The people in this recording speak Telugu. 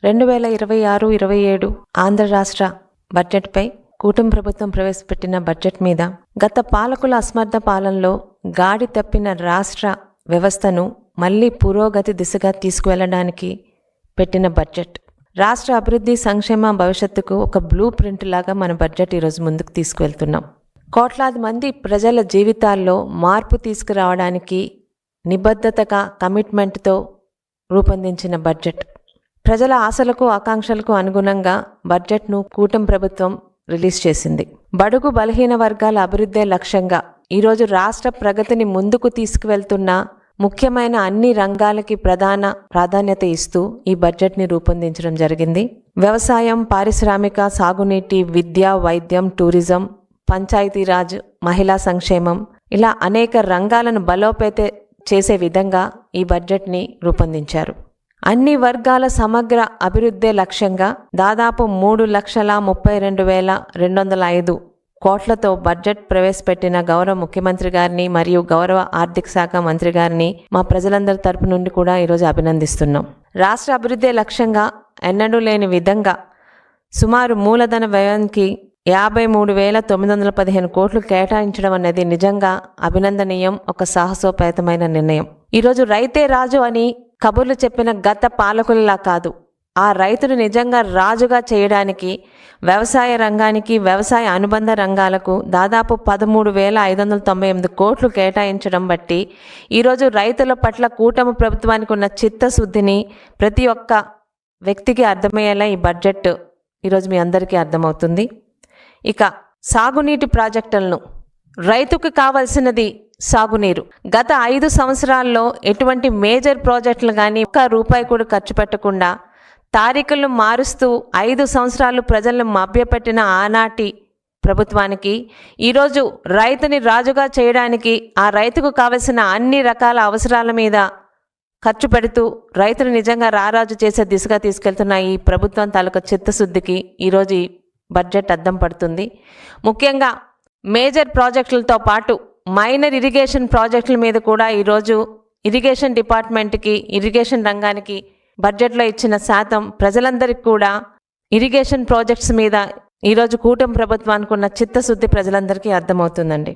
2026-27 ఆంధ్ర రాష్ట్ర బడ్జెట్పై కూటమి ప్రభుత్వం ప్రవేశపెట్టిన బడ్జెట్ మీద గత పాలకుల అసమర్థ పాలనలో గాడి తప్పిన రాష్ట్ర వ్యవస్థను మళ్లీ పురోగతి దిశగా తీసుకువెళ్లడానికి పెట్టిన బడ్జెట్. రాష్ట్ర అభివృద్ధి, సంక్షేమ, భవిష్యత్తుకు ఒక బ్లూ ప్రింట్ లాగా మన బడ్జెట్ ఈరోజు ముందుకు తీసుకువెళ్తున్నాం. కోట్లాది మంది ప్రజల జీవితాల్లో మార్పు తీసుకురావడానికి నిబద్ధతగా, కమిట్మెంట్తో రూపొందించిన బడ్జెట్. ప్రజల ఆశలకు, ఆకాంక్షలకు అనుగుణంగా బడ్జెట్ను కూటమి ప్రభుత్వం రిలీజ్ చేసింది. బడుగు బలహీన వర్గాల అభివృద్ధే లక్ష్యంగా ఈరోజు రాష్ట్ర ప్రగతిని ముందుకు తీసుకువెళ్తున్న ముఖ్యమైన అన్ని రంగాలకి ప్రధాన ప్రాధాన్యత ఇస్తూ ఈ బడ్జెట్ని రూపొందించడం జరిగింది. వ్యవసాయం, పారిశ్రామిక, సాగునీటి, విద్య, వైద్యం, టూరిజం, పంచాయతీరాజ్, మహిళా సంక్షేమం ఇలా అనేక రంగాలను బలోపేతం చేసే విధంగా ఈ బడ్జెట్ని రూపొందించారు. అన్ని వర్గాల సమగ్ర అభివృద్ధే లక్ష్యంగా దాదాపు 3,32,205 కోట్లతో బడ్జెట్ ప్రవేశపెట్టిన గౌరవ ముఖ్యమంత్రి గారిని మరియు గౌరవ ఆర్థిక శాఖ మంత్రి గారిని మా ప్రజలందరి తరపు నుండి కూడా ఈరోజు అభినందిస్తున్నాం. రాష్ట్ర అభివృద్ధే లక్ష్యంగా ఎన్నడూ లేని విధంగా సుమారు మూలధన వ్యయానికి 53,915 కోట్లు కేటాయించడం అనేది నిజంగా అభినందనీయం, ఒక సాహసోపేతమైన నిర్ణయం. ఈరోజు రైతే రాజు అని కబుర్లు చెప్పిన గత పాలకులలా కాదు, ఆ రైతును నిజంగా రాజుగా చేయడానికి వ్యవసాయ రంగానికి, వ్యవసాయ అనుబంధ రంగాలకు దాదాపు 13,598 కోట్లు కేటాయించడం బట్టి ఈరోజు రైతుల పట్ల కూటమి ప్రభుత్వానికి ఉన్న చిత్తశుద్ధిని ప్రతి ఒక్క వ్యక్తికి అర్థమయ్యేలా ఈ బడ్జెట్ ఈరోజు మీ అందరికీ అర్థమవుతుంది. ఇక సాగునీటి ప్రాజెక్టులను, రైతుకు కావలసినది సాగునీరు. గత 5 సంవత్సరాల్లో ఎటువంటి మేజర్ ప్రాజెక్టులు కానీ ఒక్క రూపాయి కూడా ఖర్చు పెట్టకుండా తారీఖులను మారుస్తూ 5 సంవత్సరాలు ప్రజలను మభ్యపెట్టిన ఆనాటి ప్రభుత్వానికి ఈరోజు రైతుని రాజుగా చేయడానికి, ఆ రైతుకు కావలసిన అన్ని రకాల అవసరాల మీద ఖర్చు పెడుతూ రైతును నిజంగా రారాజు చేసే దిశగా తీసుకెళ్తున్న ఈ ప్రభుత్వం తాలూకా చిత్తశుద్ధికి ఈరోజు ఈ బడ్జెట్ అద్దం పడుతుంది. ముఖ్యంగా మేజర్ ప్రాజెక్టులతో పాటు మైనర్ ఇరిగేషన్ ప్రాజెక్టుల మీద కూడా ఈరోజు ఇరిగేషన్ డిపార్ట్మెంట్కి, ఇరిగేషన్ రంగానికి బడ్జెట్లో ఇచ్చిన శాతం ప్రజలందరికీ కూడా ఇరిగేషన్ ప్రాజెక్ట్స్ మీద ఈరోజు కూటమి ప్రభుత్వానికి ఉన్న చిత్తశుద్ధి ప్రజలందరికీ అర్థమవుతుందండి.